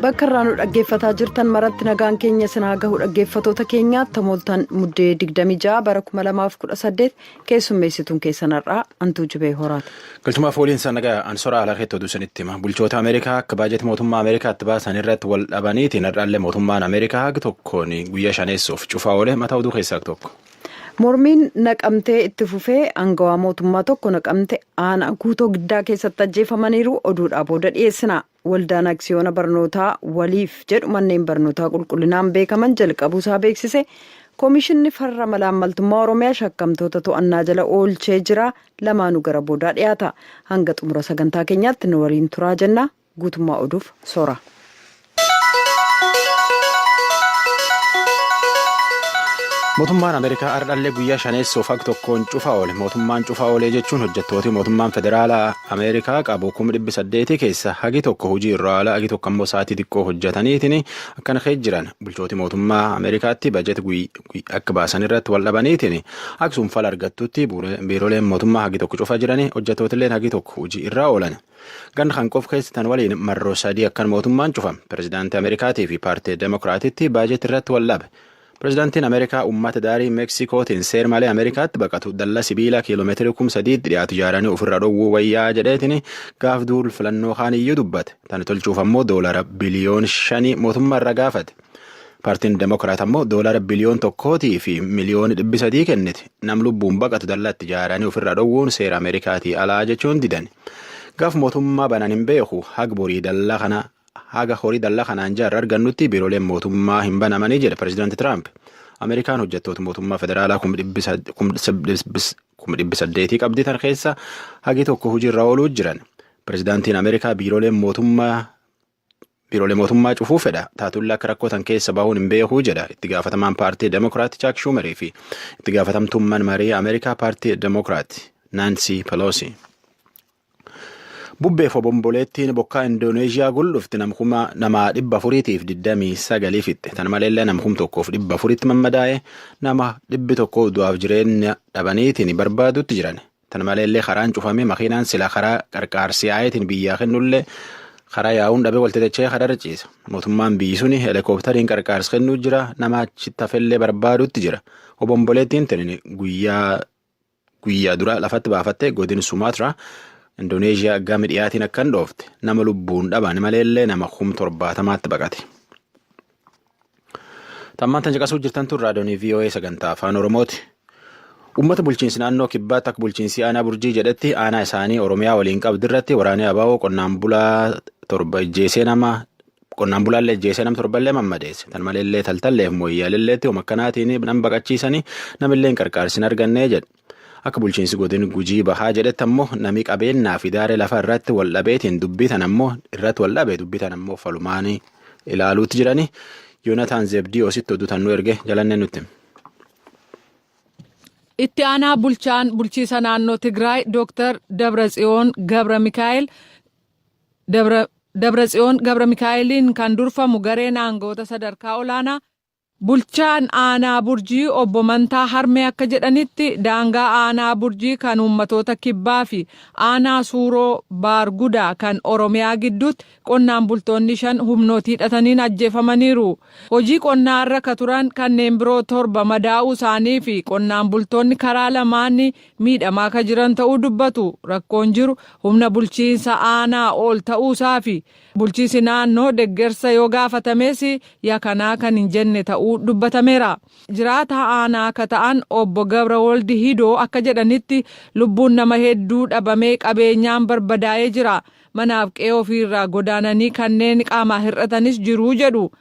Bakka irraa nu dhaggeeffataa jirtan maratti nagaan keenya sinaa gahu dhaggeeffatoota keenya tamooltan muddee 26 bara 2018 keessummeessituun keessanarraa Antuu Jibee Horaati. Galchumaaf waliinsa nagaa Ansoraa Alaaqeetti oduu sanitti hima. Bulchoota Ameerikaa akka baajetii mootummaa Ameerikaatti baasan irratti wal dhabaniitiin har'aallee mootummaan Ameerikaa haga tokkoon guyyaa shaneessuuf cufaa oole mataa oduu keessaa tokko. Mormiin naqamtee itti fufee aangawaa mootummaa tokko naqamte aanaa guutoo giddaa keessatti ajjeefamaniiru oduudhaa booda dhiyeessina. Waldaan aksiyoona barnootaa waliif jedhu manneen barnootaa qulqullinaan beekaman jalqabuusaa beeksise. Koomishinni farra malaammaltummaa Oromiyaa shakkamtoota to'annaa jala oolchee jira. Lamaanuu gara boodaa dhiyaata. Hanga xumura sagantaa keenyaatti nu waliin turaa jenna. Guutummaa oduuf soora. Mootummaan Ameerikaa har'aallee guyyaa shaneessuuf akka tokkoon cufaa oole. Mootummaan cufaa oolee jechuun hojjettooti mootummaan federaalaa Ameerikaa qabu 800 keessa hagi tokko hojii irraa ala hagi tokko ammoo sa'aatii xiqqoo hojjetaniitiin akkana keessa jiran. Bulchooti mootummaa Ameerikaatti bajet akka baasan irratti wal dhabaniitiin akkasuma fala argattutti biirooleen mootummaa hagi tokko cufaa jiranii hojjettootillee hagi tokko hojii irraa oolan. Gan kan qof keessatti waliin marroo sadii akkan mootummaan cufam. Pireezidaantii Ameerikaatii fi paartii Demokiraatiitti bajet irratti wal dhabe. Pireezidaantiin Ameerikaa uummata daarii Meeksikootiin seer malee Ameerikaatti baqatu dallaa sibiilaa kiiloomeetirii 300 dhiyaatu ijaaranii ofirra dhowwuu wayyaa jedheetiin gaaf duul filannoo kaaniyyuu dubbate. Tani tolchuuf ammoo doolara biliyoon 5 mootummaa irra gaafate. Paartiin Demokiraat ammoo doolara biliyoon 1 fi miliyoon 300 kennite. Nam lubbuun baqatu dallaatti ijaaranii ofirra dhowwuun seera Ameerikaatii alaa jechuun didan. Gaaf mootummaa banan hin beeku haga horii dallaa kanaan jaarra argannutti biirooleen mootummaa hin banamanii jedha Pireezidaanti Tiraamp. Ameerikaan hojjettoota mootummaa federaalaa 800 qabdi tan keessa hagi tokko hojiirra ooluu jiran. Pireezidaantiin Ameerikaa biiroolee mootummaa cufuu fedha. Taatulla akka rakkootan keessa bahuun hin beekuu jedha. Itti gaafatamaan paartii Demokiraat Chaak Shumerii fi itti gaafatamtummaan marii Ameerikaa paartii Demokiraat Naansi Peloosi. Bubbeef obomboleettiin bokkaa Indooneeziyaa guldhufti nama 429 fitte. Tan maleellee nama 1,400 mammadaa'e nama 100 du'aaf jireenya dhabaniitiin barbaadutti jiran. Tan maleellee karaan cufame makiinaan sila karaa qarqaarsi'aayetiin biyyaa kennullee karaa yaa'uun dhabee walxixachee karaa ciisa. Mootummaan biyyi suni heelikooptariin qarqaarsi kennuu jira. Nama achitti hafellee barbaadutti jira. Obomboleettiin tani guyyaa dura lafatti baafatte godin Sumaatraa. Indooneeziyaa gama dhiyaatiin akkan dhoofte nama lubbuun dhaban maleellee nama 70,000 baqate. Tammaan tan caqasuu jirtan tun raadiyoonii VOA sagantaa afaan Oromooti. Uummata bulchiinsi naannoo kibbaatti akka bulchiinsi aanaa burjii jedhetti aanaa isaanii Oromiyaa waliin qabdirratti waraanee abaaboo qonnaan bulaallee ijjeesee nam torballee mammadeesse. Tan maleellee taltalleef mooyyaalilleetti homakkanaatiin nam baqachiisanii namillee qarqaarsin argannee jedhe. Akka bulchiinsi godin Gujii bahaa jedhetti ammoo nami qabeenyaa fi daaree lafa irratti wal dhabeetiin dubbitan ammoo falumaanii ilaaluutti jiranii Yoonataan Zebdiyoositti oduutan nu erge jalannee nutti. Itti aanaa bulchiisa naannoo Tigraay Dr. Dabratsiyoon Gabra Mikaa'eliin kan durfamu gareen aangoota sadarkaa olaanaa. Bulchaan aanaa burjii obbo Mantaa Harmee akka jedhanitti daangaa aanaa burjii kan uummatoota kibbaa fi aanaa suuroo baargudaa kan Oromiyaa gidduutti qonnaan bultoonni 5 humnootii hidhataniin ajjeefamaniiru. Hojii qonnaa irra ka turan kanneen biroo 7 madaa'uu isaanii fi qonnaan bultoonni karaa lamaanii miidhamaa ka jiran ta'uu dubbatu. Rakkoon jiru humna bulchiinsa aanaa ol ta'uusaa fi bulchiinsi naannoo deeggarsa yoo gaafatames yakanaa kan hin jenne ta'uu dubbatameera. Jiraata aanaa akka ta'an obbo Gabra Woldi Hidoo akka jedhanitti lubbuun nama hedduu dhabamee qabeenyaan barbadaa'ee jira. Manaaf qe'ee ofiirraa godaananii kanneen qaamaa hir'atanis jiru jedhu.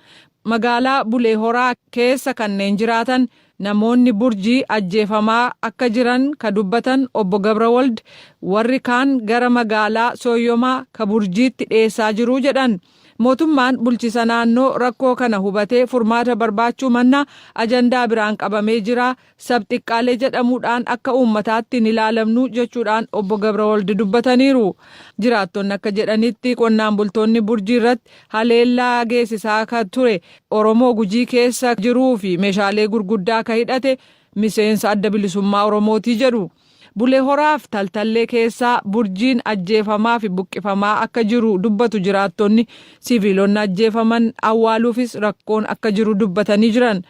Magaalaa Bulee Horaa keessa kanneen jiraatan namoonni burjii ajjeefamaa akka jiran ka dubbatan obbo Gabra Wold warri kaan gara magaalaa Sooyyomaa ka burjiitti dhiyeessaa jiru jedhan. Mootummaan bulchiisa naannoo rakkoo kana hubatee furmaata barbaachuu manna ajandaa biraan qabamee jira. Sabxiqqaalee jedhamuudhaan akka uummataatti hin ilaalamnu jechuudhaan obbo Gabra Wold dubbataniiru. Jiraattonni akka jedhanitti qonnaan bultoonni burjii irratti haleellaa geessisaa kan ture Oromoo Gujii keessa jiruu fi meeshaalee gurguddaa ka hidhate miseensa adda bilisummaa Oromootii jedhu. Bulee Horaaf Taltallee keessaa burjiin ajjeefamaa fi buqqifamaa akka jiru dubbatu jiraattonni siviilonni ajjeefaman awwaaluufis rakkoon akka jiru dubbatanii jiran.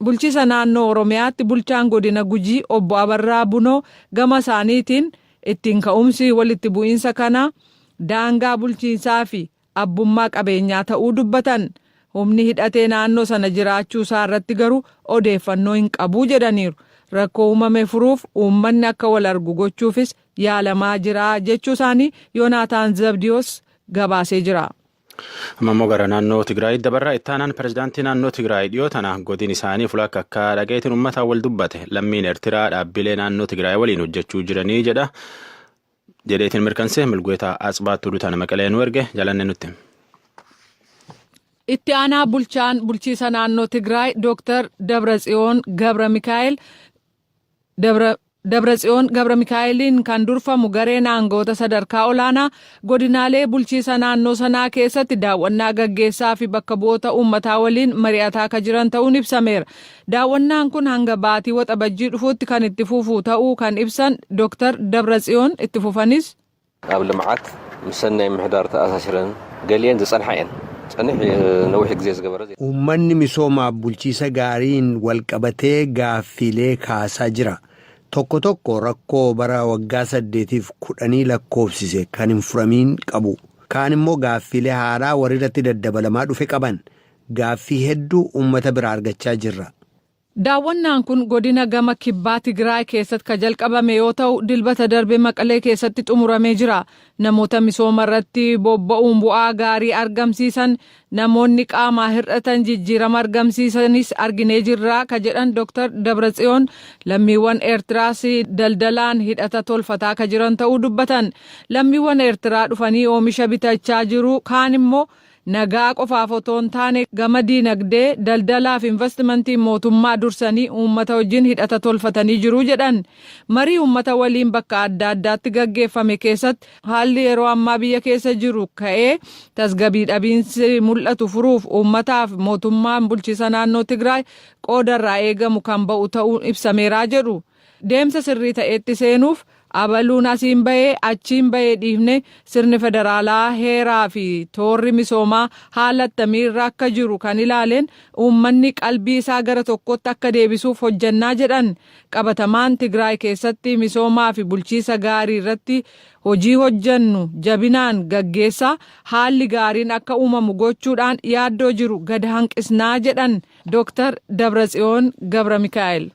Bulchiisa naannoo Oromiyaatti bulchaan godina Gujii obbo Abarraa Bunoo gama isaaniitiin ittiin ka'umsi walitti bu'iinsa kana daangaa bulchiinsaa fi abbummaa qabeenyaa ta'uu dubbatan. Humni hidhatee naannoo sana jiraachuu isaa irratti garuu odeeffannoo hin qabu jedhaniiru. Rakkoo uumame furuuf uummanni akka wal argu gochuufis yaalamaa jira jechuu isaanii Yoonaataan Zabdiyoos gabaasee jira. Ammoo gara naannoo Tigraay dabarraa ittaanaan pirezidaantii naannoo Tigraay dhiyoo tana godin isaanii fulakka akka dhageetiin uummataan wal dubbate lammiin Eertiraa dhaabbilee naannoo Tigraay waliin hojjechuu jiranii jedha. Jedheetiin mirkansee Milgeetaa Asbaattuu Dutaan Maqalee nu erge jalanne nutti. Itti aanaa bulchaan bulchiisa naannoo Tigraay Dr. Dabratsiyoon Gabra Mikaa'eliin kan durfamu gareen aangoota sadarkaa olaanaa godinaalee bulchiisa naannoo sanaa keessatti daawwannaa gaggeessaa fi bakka bu'oota uummataa waliin mari'ataa akka jiran ta'uun ibsameera. Daawwannaan kun hanga baatii waxabajjii dhufuutti kan itti fufu ta'uu kan ibsan Dr. Dabratsiyoon itti fufanis. ኣብ ልምዓት ምሰናይ ምሕዳር ተኣሳሲረን ገሊአን ዝጸንሓ እየን ጸኒሕ ነዊሕ ግዜ ዝገበረ uummanni misoomaaf bulchiisa gaariin walqabatee gaaffiilee kaasaa jira. Tokko tokko rakkoo bara waggaa 8-10 lakkoofsise kan hin furamiin qabu. Kaan immoo gaaffiilee haaraa warrirratti daddabalamaa dhufe qaban. Gaaffii hedduu uummata biraa argachaa jirra. Daawwannaan kun godina gama kibbaa Tigraay keessatti kan jalqabame yoo ta'u dilbata darbe Maqalee keessatti xumuramee jira. Namoota misooma irratti bobba'uun bu'aa gaarii argamsiisan namoonni qaamaa hir'atan jijjiirama argamsiisanis arginee jirra ka jedhan Dr. Dabratsiyoon lammiiwwan Eertiraas daldalaan hidhata tolfataa ka jiran ta'uu dubbatan. Lammiiwwan Eertiraa dhufanii oomisha bitachaa jiru kaan immoo nagaa qofaaf otoo hin taane gama diinagdee daldalaa fi investimentii mootummaa dursanii uummata wajjin hidhata tolfatanii jiru jedhan. Marii uummata waliin bakka adda addaatti gaggeeffame keessatti haalli yeroo ammaa biyya keessa jiru ka'ee tasgabbii dhabiinsi mul'atu furuuf uummataaf mootummaan bulchiisa naannoo Tigraay qoodarraa eegamu kan ba'u ta'uu ibsameeraa jedhu. Deemsa sirrii ta'etti seenuuf abaluun asiin bahee achiin bahee dhiifne sirni federaalaa heeraa fi toorri misoomaa haala attamiirra akka jiru kan ilaaleen uummanni qalbii isaa gara tokkotti akka deebisuuf hojjannaa jedhan. Qabatamaan Tigraay keessatti misoomaa fi bulchiisa gaarii irratti hojii hojjannu jabinaan gaggeessaa haalli gaariin akka uumamu gochuudhaan yaaddoo jiru gad hanqisnaa jedhan Dr. Dabratsiyoon Gabra Mikaa'el.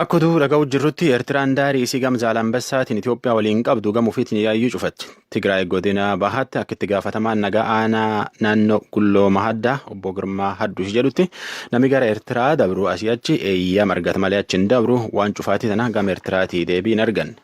Akka dhaga'u jirrutti Eertiraan daarii isii gama Zaalambessaatiin Itoophiyaa waliin qabdu gama ofiitiin yaayyuu cufatti. Tigraay godina bahaatti akka itti gaafatamaan nagaa aanaa naannoo Gulloo Mahaddaa obbo Girmaa Hadduush jedhutti namni gara Eertiraa dabru asii achi eeyyama argata malee achi hin dabru waan cufaatii tana gama Eertiraatii deebii hin arganne.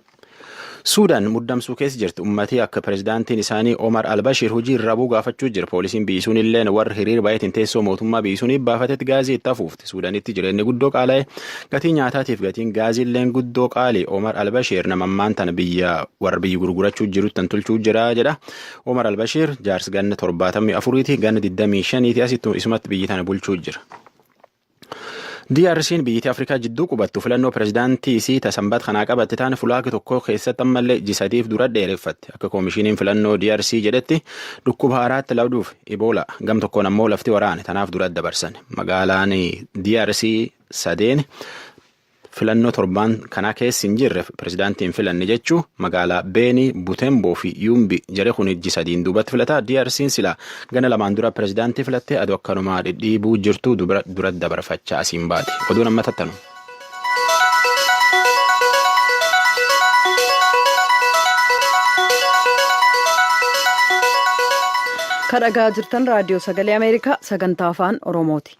Suudaan muddamsuu keessa jirti. Uummatii akka pirezidaantiin isaanii Omar Albashir hojii irraa bu'uu gaafachuu jira. Poolisiin biisuun illee warra hiriira baay'atiin teessoo mootummaa biisuuniif baafatetti gaazii itti afuufti. Suudaanitti jireenyi guddoo qaala'e gatii nyaataatiif gatiin gaazii illee guddoo qaali. Omar Albashir nama ammaan tana warra biyya gurgurachuu jirutti tan tolchuu jira jedha. Omar Albashir jaarsi ganna 74 ganna 25 asitti isumatti biyyi tana bulchuu jira. DRC'n biyyattii Afrikaa jidduu qubattu filannoo pirezidaantii isii tasambat kanaa qabatte taane fulaaki tokko keessatti ammallee jisatiif dura dheereffatte. Akka koomishiniin filannoo DRC jedhetti dhukkuba haaraatti labduuf Ebola gam tokkoon ammoo lafti waraane tanaaf dura dabarsan. Magaalaan DRC sadeen filannoo torbaan kanaa keessi hin jirre pirezidaantiin filanne jechuu magaalaa Beenii, Butemboo fi Yumbi jare kun jisadiin duubatti filataa. DRC'n sila gana lamaan dura pirezidaantii filattee aduu akkanumaa dhidhiibuu jirtu dura dabarfachaa asiin baate. Oduun amma tattanu. Kan dhagaa jirtan raadiyoo sagalee Ameerikaa sagantaa afaan Oromooti.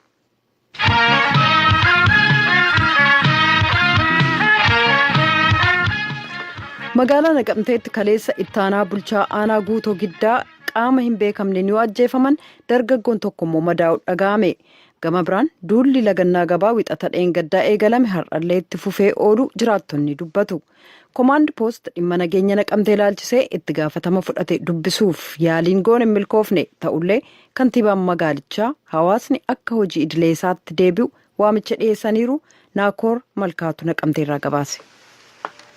Magaalaa Naqamteetti kaleessa ittaanaa bulchaa aanaa guutoo giddaa qaama hin beekamneen yoo ajjeefaman dargaggoon tokkommoo madaa'u dhaga'ame. Gama biraan duulli lagannaa gabaa wixata dheengaddaa eegalame har'allee itti fufee oolu jiraattonni dubbatu. Komaand poost dhimma nageenya Naqamtee ilaalchisee itti gaafatama fudhate dubbisuuf yaaliin goone hin milkoofne ta'ullee kantiibaan magaalichaa hawaasni akka hojii idilee isaatti deebi'u waamicha dhiyeessaniiru. Naakoor Malkaatu Naqamteerraa gabaase.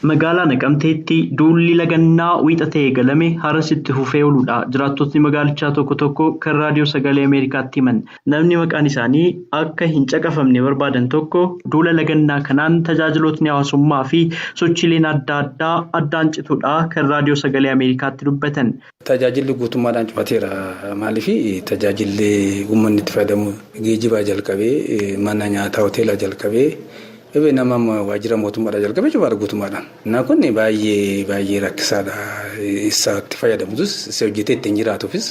Magaalaa Naqamteetti duulli lagannaa wiixatee eegalame har'asitti fufee ooludha. Jiraattotni magaalichaa tokko kan raadiyoo sagalee Ameerikaatti himan. Namni maqaan isaanii akka hin caqafamne barbaadan tokko duula lagannaa kanaan tajaajilootni hawaasummaa fi sochiileen adda addaa addaan cituudha kan raadiyoo sagalee Ameerikaatti dubbatan. Tajaajilli guutummaadhaan cufateera. Maaliif tajaajilli uummanni itti fayyadamu geejjibaa jalqabee mana nyaataa hoteelaa jalqabee. Ebe nama waajjira mootummaadhaa jalqabee cufaadha guutummaadhaan. Innaa kun baay'ee rakkisaadha. Isaatti fayyadamutus isa hojjetee ittiin jiraatuufis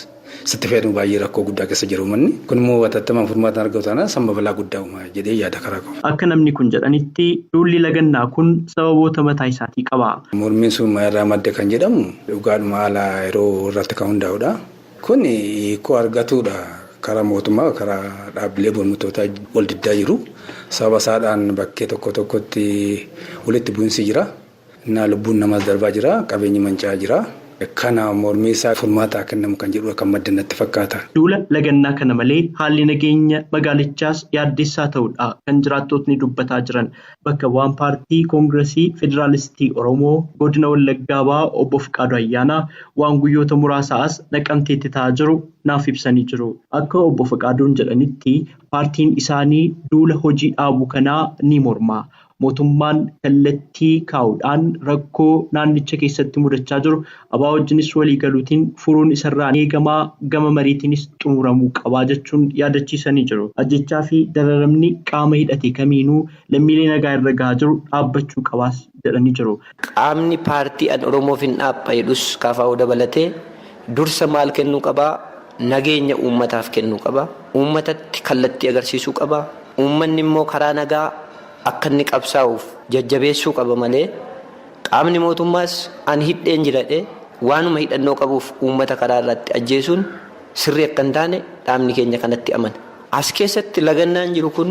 sitti fayyadamu baay'ee rakkoo guddaa keessa jiru uummanni. Kun immoo watattamaan furmaata argatu taanaan samba balaa guddaa uumaa jedhee yaada karaa qabu. Akka namni kun jedhanitti duulli lagannaa kun sababoota mataa isaatii qaba. Mormiin sun irraa madda kan jedhamu dhugaadhuma haala yeroo irratti kan hundaa'udha. Kun hiikoo argatuudha. Karaa mootummaa karaa dhaabbilee mormitootaa wal diddaa jiru. Sababa isaadhaan bakkee tokkotti walitti bu'insi jira. Lubbuun namas darbaa jira. Qabeenyi mancaa jira. Kana mormii isaa furmaataa kennamu kan jedhu kan madda natti fakkaata. Duula lagannaa kana malee haalli nageenya magaalichaas yaaddessaa ta'uudha kan jiraattotni dubbataa jiran. Bakka bu'aan paartii koongiresii federaalistii Oromoo godina Wallaggaa Bahaa obbo Fiqaaduu Ayyaanaa waan guyyoota muraasaas Naqamteetti ta'aa jiru naaf ibsanii jiru. Akka obbo Fiqaaduun jedhanitti paartiin isaanii duula hojii dhaabuu kanaa ni morma. Mootummaan kallattii kaa'uudhaan rakkoo naannicha keessatti mudachaa jiru abaa wajjinis walii galuutiin furuun isarraa eegamaa gama mariitiinis xumuramuu qabaa jechuun yaadachiisanii jiru. Ajjechaa fi dararamni qaama hidhate kamiinuu lammiilee nagaa irra gahaa jiru dhaabbachuu qabaas jedhanii jiru. Qaamni paartii Oromoof hin dhaabba jedhus KFO dabalatee dursa maal kennuu qabaa? Nageenya uummataaf kennuu qabaa. Uummatatti kallattii agarsiisuu qabaa. Uummanni immoo karaa nagaa akka inni qabsaa'uuf jajjabeessuu qaba malee qaamni mootummaas an hidheen jiradhe waanuma hidhannoo qabuuf uummata karaa irratti ajjeesuun sirrii akka hin taane dhaabni keenya kanatti amana. As keessatti lagannaan jiru kun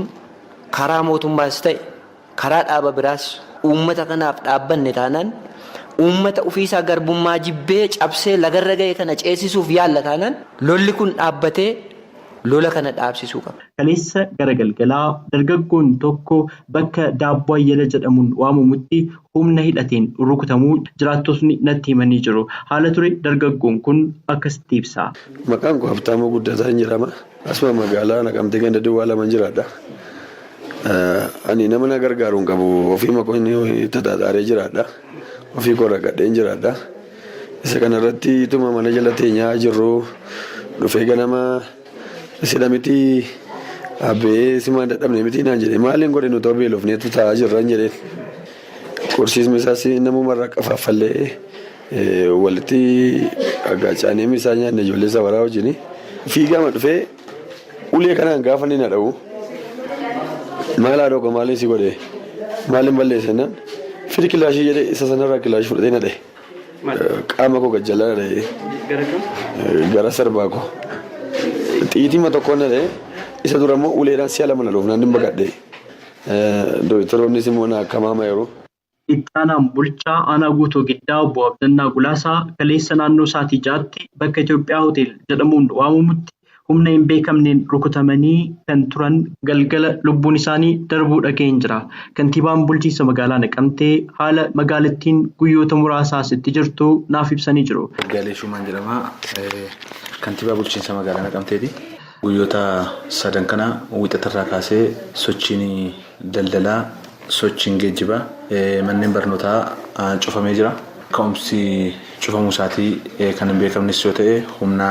karaa mootummaas ta'e karaa dhaaba biraas uummata kanaaf dhaabbanne taanaan uummata ofiisaa garbummaa jibbee cabsee lagarra ga'e kana ceesisuuf yaalla taanaan lolli kun dhaabbatee lola kana dhaabsisuu qaba. Kaleessa gara galgalaa dargaggoon tokko bakka daabboo ayyala jedhamuun waamamutti humna hidhateen rukutamuu jiraattotni natti himanii jiru. Haala ture dargaggoon kun akkasitti ibsa. Maqaan koo Habtaamuu Guddataan jedhama. Asuma magaalaa Naqamtee ganda duwwaa lama jiraadha. Ani nama na gargaaruun qabu ofii makoonni tataataaree jiraadha. Ofii koo rakkadheen jiraadha. Isa kanarratti ituma mana jala teenyaa jirru dhufee ganama sida miti abbee simaan dadhabne miti naan jedhe maaliin godhe nuti beelofneetu taa'aa jirran jedheen. Kursiisni isaas namumarraa qafaafallee walitti aggaacanii misaa nyaanne ijoollee safaraa wajjin fiigama dhufee ulee kanaan gaafa ni na dha'u. Maal haadha oga maaliin si godhe maaliin balleessenaan fidi kilaashii jedhee isa sanarraa kilaashii fudhatee na dha'e. Qaama koo gajjalaa na dha'e gara sarbaa koo. Xiitima tokko na dha'e isa dura immoo uleedhaan si'a lama na dhuuf naan dhimma gadhee. Dooktaroonnis immoo na akkamaama yeroo. Ittaanaan bulchaa aanaa guutuu giddaa obbo Abdannaa Gulaasaa kaleessa naannoo sa'aatii 6tti bakka Itoophiyaa Hotel jedhamuun waamamutti humna hin beekamneen rukutamanii kan turan galgala lubbuun isaanii darbuu dhaga'een jira. Kantiibaan bulchiinsa magaalaa Naqamtee haala magaalattiin guyyoota muraasaas itti jirtu naaf ibsanii jiru. Gaalee Shumaan jedhama. Kantiibaa bulchiinsa magaalaa Naqamteeti. Guyyoota 3 kana wixatarraa kaasee sochiin daldalaa, sochiin geejjibaa, manneen barnootaa cufamee jira. Ka'umsi cufamuu isaatii kan hin beekamnes yoo ta'e humna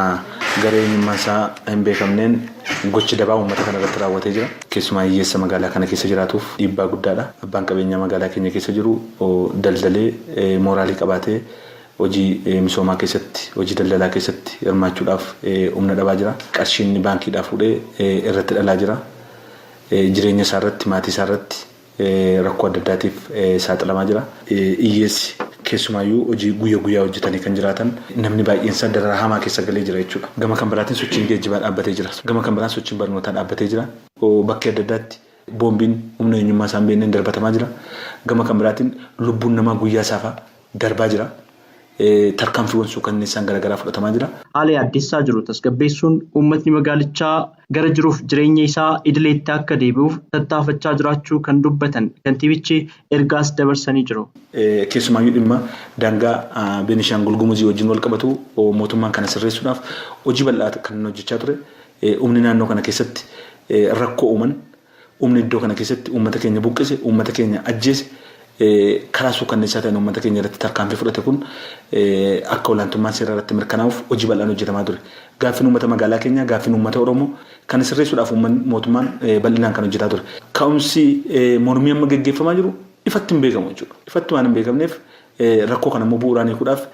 garee eenyummaan isaa hin beekamneen gochi dabaa uummata kana irratti raawwatee jira. Keessumaa hiyyeessa magaalaa kana keessa jiraatuuf dhiibbaa guddaadha. Abbaan qabeenyaa magaalaa keenya keessa jiru daldalee mooraalii qabaatee hojii misoomaa keessatti, hojii daldalaa keessatti hirmaachuudhaaf humna dhabaa jira. Qarshiin baankiidhaa fuudhee irratti dhalaa jira. Jireenya isaa irratti, maatii isaa irratti rakkoo adda addaatiif saaxilamaa jira. Hiyyeessi keessumaayyuu hojii guyyaa hojjetanii kan jiraatan namni baay'een isaa dararaa hamaa keessa galee jira jechuudha. Gama kan biraatiin sochiin geejjibaa dhaabbatee jira. Gama kan biraan sochiin barnootaa dhaabbatee jira. Bakkee adda addaatti boombiin humna eenyummaa isaan beekneen darbatamaa jira. Gama kan biraatiin lubbuun namaa guyyaa saafaa darbaa jira. tarkaanfiiwwan suukanneessaan garaagaraa fudhatamaa jira. Haala yaaddessaa jiru tasgabbeessuun uummatni magaalichaa gara jiruuf jireenya isaa idileetti akka deebi'uuf tattaafachaa jiraachuu kan dubbatan kantiibichi ergaas dabarsanii jiru. Keessumaayyuu dhimma daangaa Beenishaangul Gumuzii wajjin wal qabatu mootummaan kana sirreessuudhaaf hojii bal'aa kan hojjechaa ture. Humni naannoo kana keessatti rakkoo uuman, humni iddoo kana keessatti uummata keenya buqqise, uummata keenya ajjeese. Karaa suukanneessaa ta'een uummata keenya irratti tarkaanfii fudhate kun akka olaantummaan seeraa irratti mirkanaa'uuf hojii bal'aan hojjetamaa ture. Gaaffiin uummata magaalaa keenyaa, gaaffiin uummata Oromoo kan sirreessuudhaaf mootummaan bal'inaan kan hojjetaa ture. Ka'umsi mormii amma gaggeeffamaa jiru ifatti hin beekamu jechuudha. Ifatti waan hin beekamneef rakkoo kana immoo bu'uuraan hiikuudhaaf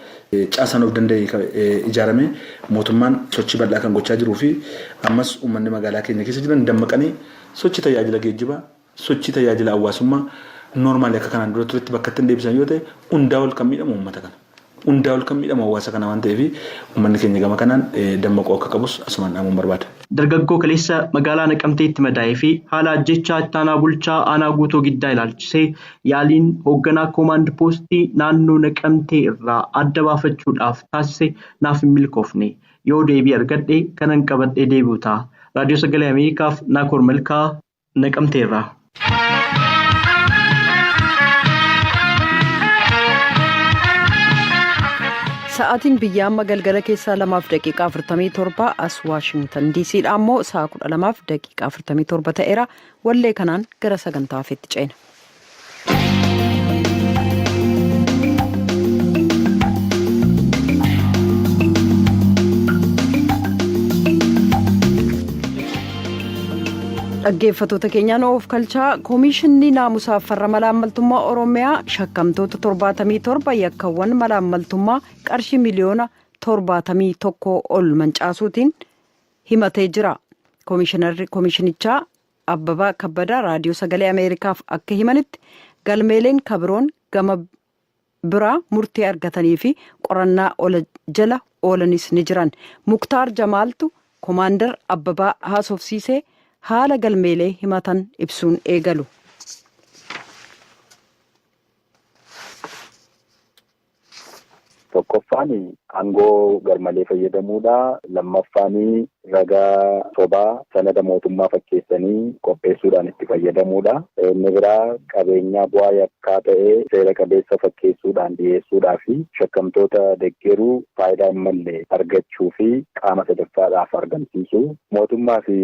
caasaan of danda'e ijaaramee mootummaan sochii bal'aa kan gochaa jiruu fi ammas uummanni magaalaa keenya keessa jiran dammaqanii sochii tajaajila geejjibaa, sochii tajaajila hawaasummaa Normaali akka kanaan dura turetti bakka ittiin deebisan yoo ta'e hundaa ol kan miidhamu uummata kana. Hundaa ol kan miidhamu hawaasa kana waan ta'eef uummanni keenya gama kanaan dammaquu akka qabus asumaan dhaamuun barbaada. Dargaggoo kaleessa magaalaa Naqamteetti madaa'ee fi haala ajjechaa ittaanaa bulchaa aanaa guutoo giddaa ilaalchisee yaaliin hoogganaa koomaand poostii naannoo Naqamtee irraa adda baafachuudhaaf taasise naaf hin milkoofne. Yoo deebii argadhe kanan qabadhee deebi'u ta'a. Raadiyoo Sagalee Ameerikaaf Naakoor Malkaa Naqamteerraa. Sa'aatiin biyya amma galgala keessaa 2:47 as Waashingtan DCdha ammoo sa'a 12:47 ta'eera. Wallee kanaan gara sagantaa hafeetti ceena. Dhaggeeffattoota keenyaan of kalchaa Koomishinni Naamusaaf Farra Malaammaltummaa Oromiyaa shakkamtoota 77 yakkawwan malaammaltummaa qarshii miliyoona 71 ol mancaasuutiin himatee jira. Koomishinichaa Abbabaa Kabbadaa Raadiyoo Sagalee Ameerikaaf akka himanitti galmeeleen kabiroon gama biraa murtee argatanii fi qorannaa jala oolanis ni jiran. Muktaar Jamaaltu Koomaandar Abbabaa haasofsiisee haala galmeelee himatan ibsuun eegalu. Tokkoffaan aangoo garmalee fayyadamuudha. Lammaffaan ragaa sobaa sanada mootummaa fakkeessanii qopheessuudhaan itti fayyadamuudha. Inni biraa qabeenya bu'aa yakkaa ta'ee seera qabeessa fakkeessuudhaan dhiyeessuudhaa fi shakkamtoota deeggaruu faayidaa hin malle argachuu fi qaama sadaffaadhaaf argamsiisuu mootummaa fi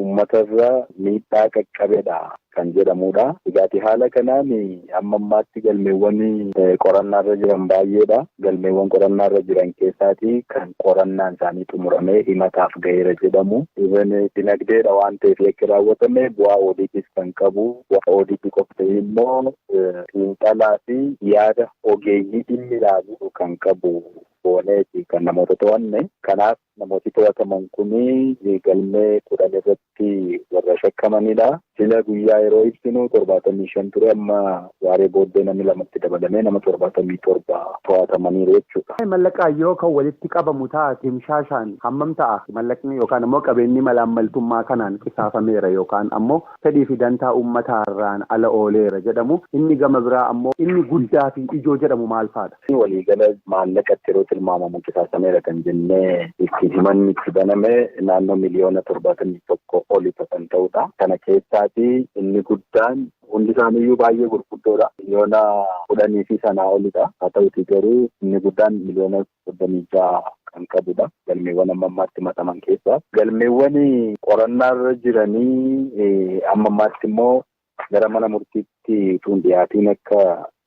uummatarra miidhaa qaqqabeedha kan jedhamudha. Egaati haala kanaan amma ammaatti galmeewwan qorannaarra jiran baay'eedha. Galmeewwan qorannaarra jiran keessaati kan qorannaan isaanii xumuramee himataaf ga'eera jedhamu. Dinagdeedha waan ta'eef yakki raawwatame bu'aa oodiitis kan qabu. Bu'aa oodiitii qofti immoo xiinxalaa fi yaada ogeeyyii dhimmi ilaaluu kan qabu. Booneeti kan namoota to'anne. Kanaaf namooti to'ataman kuni galmee 10 irratti warra shakkamanidha. Sila guyyaa yeroo ibsinu 75 ture amma waaree booddee namni lamatti dabalamee nama 77 to'atamaniiru jechuudha. Mallaqaayyoo kan walitti qabamu taate shaashaan hammam ta'a? Mallaqni yookaan ammoo qabeenyi malaammaltummaa kanaan qisaafameera yookaan ammoo fedhii fi dantaa uummataarraan ala ooleera jedhamu. Inni gama biraa ammoo inni guddaa fi ijoo jedhamu maal fa'aadha? Waliigala maallaqatti yeroo tilmaamamu qisaafameera kan jennee itti himanni itti baname naannoo miliyoona 71 oli kan ta'udha. Kana keessaati inni guddaan hundi isaaniiyyuu baay'ee gurguddoodha. Miliyoona 10 fi sanaa olidha. Haa ta'uti garuu inni guddaan miliyoona 36 kan qabudha. Galmeewwan amma ammaatti maxxanan keessaa. Galmeewwan qorannaarra jiranii amma ammaatti immoo gara mana murtiitti tun dhiyaatiin akka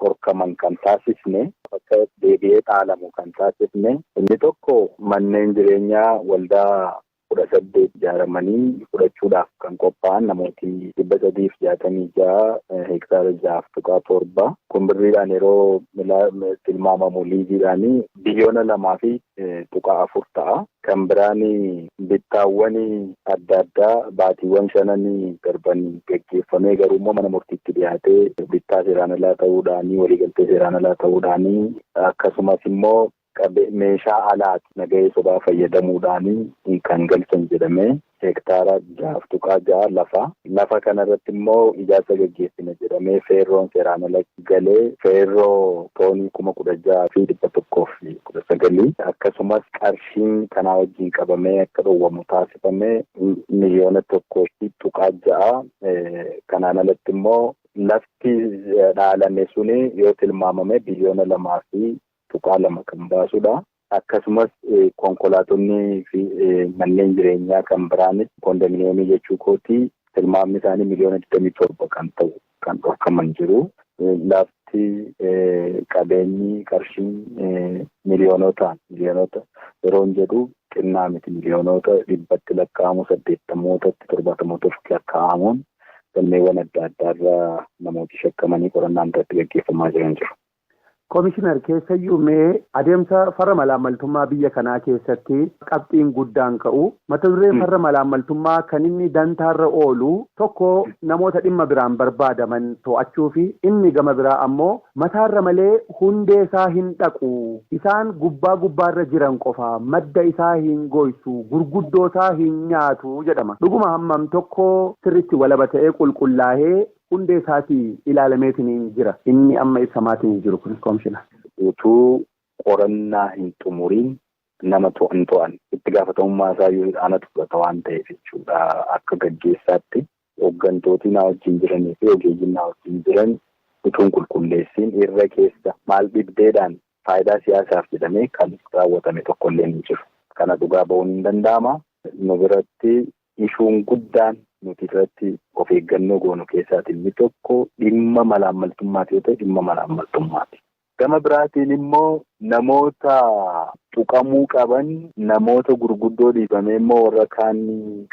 horkaman kan taasisne akka deebi'ee dhaalamu kan taasisne inni tokko manneen jireenyaa waldaa 18 ijaaramanii fudhachuudhaaf kan qophaa'an namooti 366 hektaara 6.7 kun birriidhaan yeroo tilmaamamu liiziidhaan biliyoona 2.4 ta'a. Kan biraan bittaawwan adda addaa baatiiwwan 5 darban gaggeeffamee garuu immoo mana murtiitti dhiyaatee bittaa seeraan alaa ta'uudhaan waliigaltee seeraan alaa ta'uudhaan akkasumas immoo meeshaa alaati nagahee sobaa fayyadamuudhaan kan galchan jedhamee hektaara 6.6 lafa kanarratti immoo ijaarsa gaggeessina jedhamee feerroon seeraan ala galee feerroo toonii 16,119 akkasumas qarshiin kanaa wajjin qabamee akka dhowwamu taasifamee miliyoona 1.6 kanaan alatti immoo lafti dhaalame suni yoo tilmaamame biliyoona 2.2 kan baasudha. Akkasumas konkolaatonni fi manneen jireenyaa kan biraanis kondominiyeemii jechuu kooti tilmaamni isaanii miliyoona 27 kan ta'u kan dhorkaman jiru. Lafti qabeenyi qarshiin miliyoonota yeroo jedhu xinnaa miti miliyoonota 100 lakkaa'amu 80 70 lakkaa'amuun galmeewwan adda addaarraa namooti shakkamanii qorannaan irratti gaggeeffamaa jiran jiru. Komishinar keessayyuu mee adeemsa farra malaammaltummaa biyya kanaa keessatti qabxiin guddaan ka'u mata dureen farra malaammaltummaa kan inni dantaarra oolu tokko namoota dhimma biraan barbaadaman to'achuu fi inni gama biraa ammoo mataarra malee hundee isaa hin dhaqu isaan gubbaarra jiran qofa madda isaa hin goysu gurguddoo isaa hin nyaatu jedhama dhuguma hammam tokko sirritti walaba ta'ee qulqullaa'ee hundee isaatii ilaalameetiin jira inni amma ibsamaatiin jiru kun komishina. Utuu qorannaa hin xumuriin nama to'an itti gaafatamummaa isaa yoo aanatu fudhata waan ta'eef jechuudha. Akka gaggeessaatti hooggantooti na wajjin jiranii fi ogeeyyiin na wajjin jiran utuun qulqulleessiin irra keessa maal dhibdeedhaan faayidaa siyaasaaf jedhamee kan raawwatame tokkollee hin jiru. Kana dhugaa ba'uun hin danda'ama. Nu biratti ishuun guddaan nuti irratti of eeggannoo goonu keessaatii inni tokko dhimma malaammaltummaati yoo ta'e dhimma malaammaltummaati. Gama biraatiin immoo namoota tuqamuu qaban namoota gurguddoo dhiibamee immoo warra kaan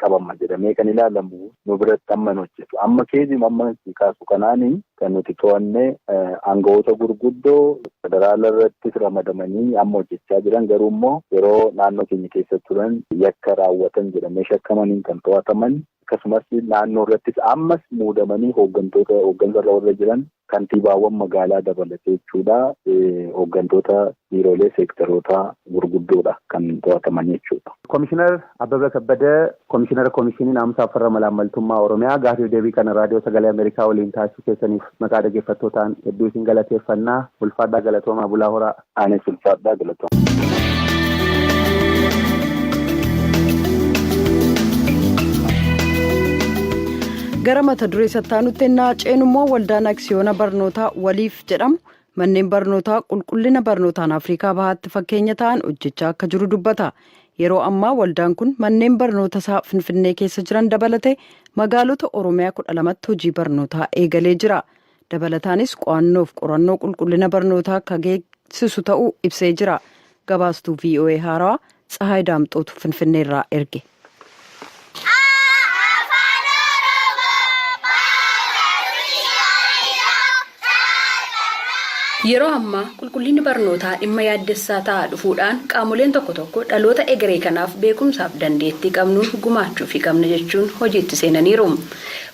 qabama jedhamee kan ilaalamu nu biratti amma hojjetu. Amma keessumaa amma kaasu kanaanii kan nuti to'annee aangawoota gurguddoo federaala irrattis ramadamanii amma hojjechaa jiran garuu immoo yeroo naannoo keenya keessa turan yakka raawwatan jedhamee shakkamaniin kan to'ataman akkasumas naannoo irrattis ammas muudamanii hooggansa warra jiran kantiibaawwan magaalaa dabalatee jechuudha. Hooggantoota biiroolee seektaroota gurguddoodha kan to'ataman jechuudha. Komishinar Abbabaa Kabbadee Komishinara Komishinii Naamusaa Farra Malaammaltummaa Oromiyaa gaaffii deebii kana raadiyoo sagalee Ameerikaa waliin taasisuu keessaniif maqaa dhaggeeffattootaan hedduu isin galateeffannaa ulfaadhaa galatoomaa bulaa horaa. Anis ulfaadhaa galatoomaa. Gara mata duree sattaanutti naaceenummoo waldaan aksiyoona barnootaa waliif jedhamu manneen barnootaa qulqullina barnootaan Afrikaa bahaatti fakkeenya ta'an hojjechaa akka jiru dubbata. Yeroo ammaa waldaan kun manneen barnoota isaa Finfinnee keessa jiran dabalate magaalota Oromiyaa 12tti hojii barnootaa eegalee jira. Dabalataanis qo'annoof qorannoo qulqullina barnootaa akka geessisu ta'uu ibsee jira. Gabaastuu VOA Haarawaa Tsahaay Daamxootu Finfinneerraa erge. Yeroo ammaa qulqullinni barnootaa dhimma yaaddessaa ta'aa dhufuudhaan qaamoleen tokko dhaloota egeree kanaaf beekumsaaf dandeettii qabnuun gumaachuu fi qabna jechuun hojiitti seenaniiru.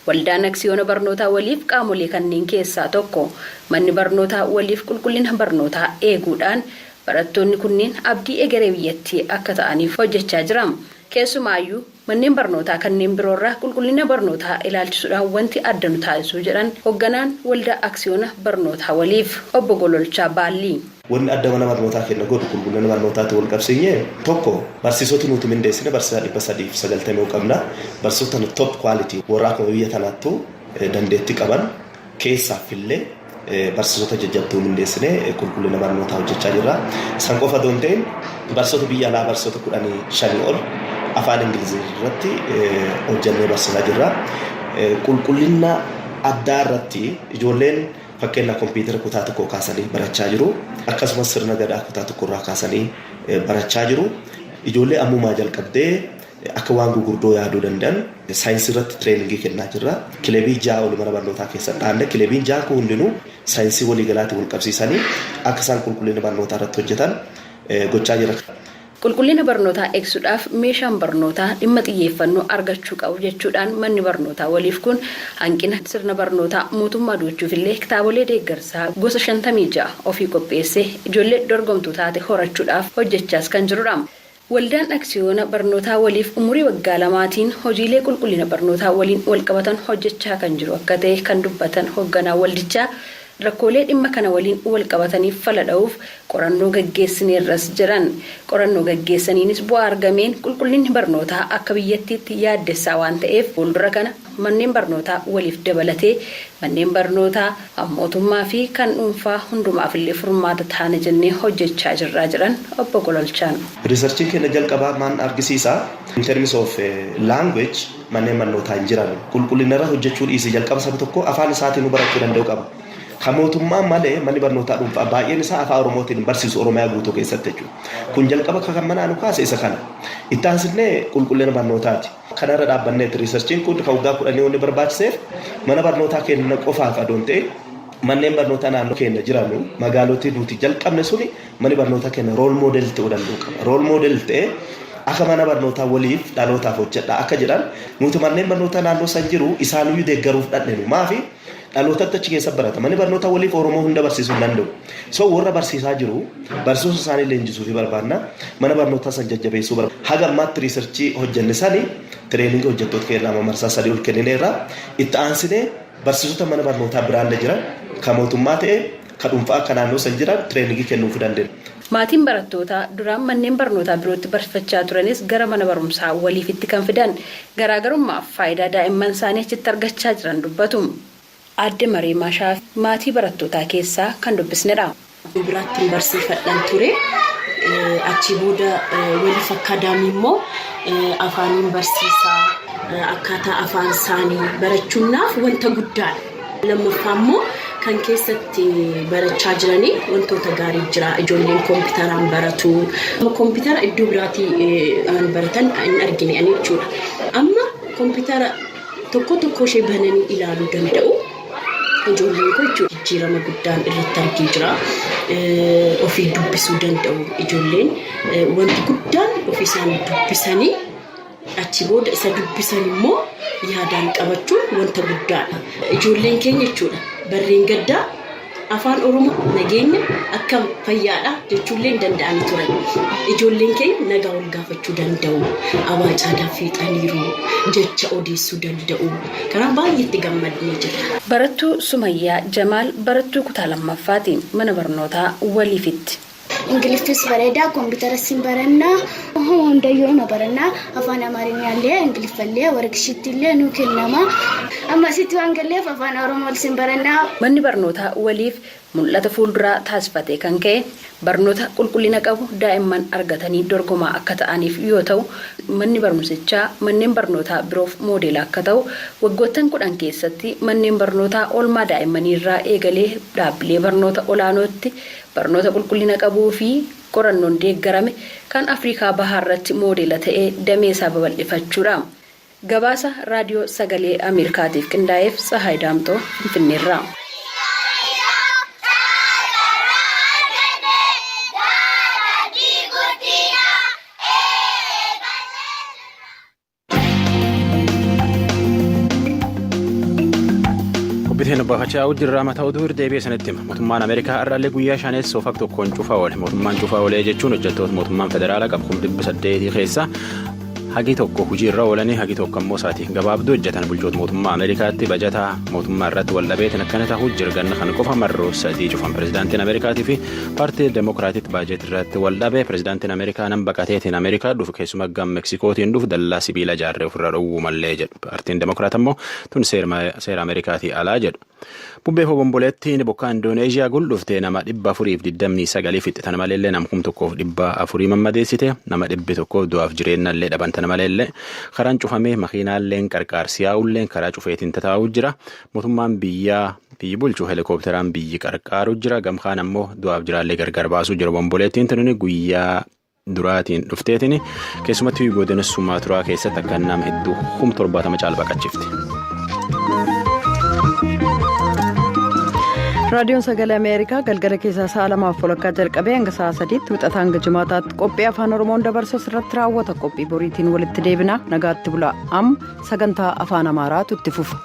Waldaan aksiyoona barnootaa waliif qaamolee kanneen keessaa tokko manni barnootaa waliif qulqullina barnootaa eeguudhaan barattoonni kunneen abdii egeree biyyattii akka ta'aniif hojjechaa jira. Keessumaayyuu manneen barnootaa kanneen biroorraa qulqullina barnootaa ilaalchisuudhaan wanti adda nu taasisuu jedhan hoogganaan waldaa aksiyoona barnootaa waliif obbo Gololchaa Baallii. Wanni adda mana barnootaa kenna godhu qulqullina barnootaatti wal qabsiinyee tokko barsiisota nuti mindeessine barsiisaa 390 qabna. Barsiisota top quality warra akka biyya kanaattu dandeettii qaban keessaafillee barsiisota jajjabduu mindeessine qulqullina barnootaa hojjechaa jirra. San qofa osoo hin ta'in barsiisota biyya alaa barsiisota 15 ol afaan ingilizii irratti hojjannee barsiisaa jirra. Qulqullina addaa irratti ijoolleen fakkeenya kompiitara kutaa tokko kaasanii barachaa jiru. Akkasumas sirna gadaa kutaa tokko irraa kaasanii barachaa jiru. Ijoollee ammumaa jalqabdee akka waan gurguddoo yaaduu danda'an saayinsii irratti tireeningii kennaa jirra. Kilebii 6 ol mana barnootaa keessatti dhaanne kilebiin 6 kun hundinuu saayinsii waliigalaatti wal qabsiisanii akka isaan qulqullina barnootaa irratti hojjetan gochaa jira. Qulqullina barnootaa eegsuudhaaf meeshaan barnootaa dhimma xiyyeeffannoo argachuu qabu jechuudhaan manni barnootaa waliif kun hanqina sirna barnootaa mootummaa duuchuufillee kitaabolee deeggarsaa gosa 56 ofii qopheessee ijoollee dorgomtuu taate horachuudhaaf hojjechaas kan jirudha. Waldaan aksiyoona barnootaa waliif umurii waggaa lamaatiin hojiilee qulqullina barnootaa waliin walqabatan hojjechaa kan jiru akka ta'e kan dubbatan hoogganaa waldichaa rakkoolee dhimma kana waliin walqabataniif fala dha'uuf qorannoo gaggeessineerras jiran. Qorannoo gaggeessaniinis bu'aa argameen qulqullinni barnootaa akka biyyattiitti yaaddessaa waan ta'eef fuuldura kana manneen barnootaa waliif dabalatee manneen barnootaa mootummaa fi kan dhuunfaa hundumaaf illee furmaata taana jennee hojjechaa jirraa jiran obbo Gololchaan. Riisarchiin keenya jalqabaa maan argisiisa in terms of language manneen barnootaa hin jiran qulqullinarra hojjechuu dhiisii jalqaba saba tokko afaan isaatiin barachuu danda'u qaba. Kan mootummaa malee manni barnootaa dhuunfaa baay'een isaa afaan Oromootiin barsiisu Oromiyaa guutuu keessatti jechuudha. Kun jalqaba kan manaanu kaase isa kana. Itti aansinee qulqullina barnootaati. Kanarra dhaabbanneetti riisarchiin kun kan waggaa 10 wanni barbaachiseef mana barnootaa keenya qofaaf adoon ta'e manneen barnootaa naannoo keenya jiran magaalota nuti jalqabne suni manni barnootaa keenya rool moodel ta'uu danda'u qaba. Rool moodel ta'e akka mana barnootaa waliif dhalootaaf hojjedha akka jedhan nuti manneen barnootaa naannoo san jiru isaaniyyuu deeggaruuf dhadheenu maafi dhalootatti achi keessa barata manni barnootaa waliif Oromoo hunda barsiisuu hin danda'u. So warra barsiisaa jiru barsiisota isaanii leenjisuu fi barbaanna mana barnootaa san jajjabeessuu barbaanna. Haga ammaatti riisarchii hojjenne sani tireeningii hojjettoota keenya marsaa 3 ol kennineerra itti aansinee barsiisota mana barnootaa biraan jiran kan mootummaa ta'e kan dhuunfaa kan naannoo san jiran tireeningii kennuuf dandeenya. Maatiin barattootaa duraan manneen barnootaa birootti barsiifachaa turanis gara mana barumsaa waliifitti kan fidan garaagarummaa faayidaa daa'imman isaanii achitti argachaa jiran dubbatu. Adde Marii Maashaa maatii barattootaa keessaa kan dubbisnedha. Biraatti barsiifadhaan ture. Achi booda waliif akkaadaamii immoo afaaniin barsiisaa akkaataa afaan isaanii barachuudhaaf wanta guddaadha. Lammaffaa immoo kan keessatti barachaa jiranii wantoota gaarii jira. Ijoolleen kompiitaraan baratu. Kompiitara iddoo biraatii baratan hin argine jechuudha. Amma kompiitara tokko ishee bananii ilaaluu danda'u. Ijoolleen kun jijjiirama guddaan irratti argee jira. Ofii dubbisuu danda'u ijoolleen wanti guddaan ofii isaanii dubbisanii achi booda isa dubbisan immoo yaadaan qabachuun wanta guddaadha. Ijoolleen keenya jechuudha barreen gaddaa afaan Oromoo nageenya akka fayyaadha jechuullee danda'anii turan. Ijoolleen keenya nagaa wal gaafachuu danda'u, abaacaadaa fiixaniiru, jecha odeessuu danda'u. Karaa baay'eetti gammadnee jira. Barattuu Sumayyaa Jamaal barattuu kutaa lammaffaatiin mana barnootaa waliifitti. Ingiliffis bareedaa, kompiitaras barannaa, hundayyuu barannaa, afaan Amaariffaallee, Ingiliffaallee, warqishiittillee nu kennama. Ammasitti waan galleef afaan Oromoos barannaa. Manni barnootaa waliif mul'ata fuulduraa taasifatee kan ka'e barnoota qulqullina qabu daa'imman argatanii dorgomaa akka ta'aniif yoo ta'u manni barumsichaa manneen barnootaa biroof moodeela akka ta'u waggoottan 10 keessatti manneen barnootaa oolmaa daa'immanii irraa eegalee dhaabbilee barnoota olaanootti barnoota qulqullina qabuu fi qorannoon deeggarame kan Afrikaa Bahaarratti moodeela ta'ee damee isaa babal'ifachuudha. Gabaasa raadiyoo sagalee Ameerikaatiif qindaa'eef Tsahaay Daamtoo Finfinneerraa. Biteen baafachaa hojirraa mataa oduu deebi'ee sanitti mootummaan Ameerikaa har'aallee guyyaa shaneessoo fak tokkoon cufaa oole. Mootummaan cufaa oolee jechuun hojjettoota mootummaan federaalaa qabu 800 keessa hagi tokko hojiirra oolanii hagi tokko ammoo isaatii gabaabduu hojjetan bulchoota mootummaa Ameerikaatti bajataa mootummaa irratti waldhabeetiin akkana ta'uu jirganna kan qofa marroo 3 cufan pirezidaantiin Ameerikaatii fi paartii Demookiraatiitti baajet irratti waldhabee pirezidaantiin Ameerikaa nan baqateetiin Ameerikaa dhufu keessumaa gam Meksikootiin dhufu dallaa sibiila ijaarree ofirra dhowwuu mallee jedhu. Paartiin Demookiraat ammoo tun seera Ameerikaatii alaa jedhu. Bubbee Obomboleettiin bokkaa Indooneeziyaa guldhuftee nama 429 fixxitan maleellee nam 1,400 mammadeessite nama 100 du'aaf jireenyallee dhabantan maleellee karaan cufamee makiinaalleen qarqaarsiyaa'ulleen karaa cufeetiin tataa'uu jira. Mootummaan biyyi bulchuu helikoophteraan biyyi qarqaaru jira. Gamkaan ammoo du'aaf jiraallee gargar baasuu jira. Obomboleettiin tuni guyyaa duraatiin dhufteetiin keessumatti godina Sumaaturaa keessatti akka nama hedduu 70 caalbaqachifte. raadiyoon sagalee ameerikaa galgala keessaa sa'a 2:00 jalqabee hanga sa'a 3tti wixata hanga jimaataatti qophii afaan oromoon dabarsu irratti raawwata. Qophii boriitiin walitti deebina. Nagaatti bulaa. Amma sagantaa afaan amaaraatu itti fufa.